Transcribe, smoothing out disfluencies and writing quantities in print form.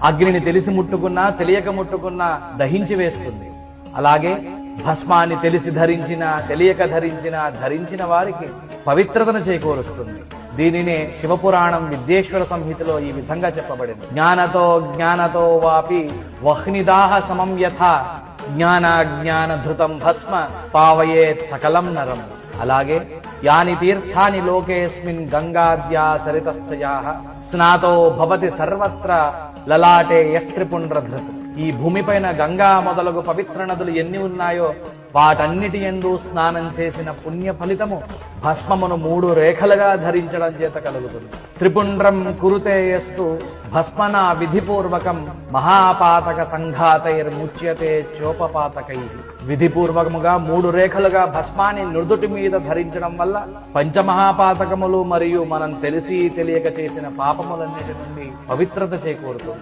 అగ్నిని తెలిసి ముట్టుకున్నా తెలియక ముట్టుకున్నా దహించి వేస్తుంది. అలాగే భస్మాన్ని తెలిసి ధరించినా తెలియక ధరించిన వారికి పవిత్రతను చేకూరుస్తుంది. దీనినే శివపురాణం విద్యేశ్వర సంహితలో ఈ విధంగా చెప్పబడింది. జ్ఞానతో వాపి వహ్నిదాహ సమం యథా జ్ఞానాజ్ఞాన ధృతం భస్మ పావయేత్ సకలం నరం. అలాగే యాని తీర్థాని లోకేస్మిన్ గంగాద్యా సరితశ్చయాః స్నాతో భవతి సర్వత్ర లలాటే యస్త్రిపుండ్రధృత్. ఈ భూమిపైన గంగా మొదలగు పవిత్ర నదులు ఎన్ని ఉన్నాయో వాటన్నిటి యందు స్నానం చేసిన పుణ్య ఫలితము భస్మమును 3 రేఖలుగా ధరించడం చేత కలుగుతుంది. త్రిపుండ్రం కురుతే యస్తు భస్మన విధిపూర్వకం మహాపాతక సంఘాతైర్ముచ్యతే చోపపాతకై. విధిపూర్వకముగా 3 రేఖలుగా భస్మాన్ని నుదుటి మీద ధరించడం వల్ల పంచమహాపాతకములు మరియు మనం తెలిసి తెలియక చేసిన పాపములన్నిటి నుండి పవిత్రత చేకూరుతుంది.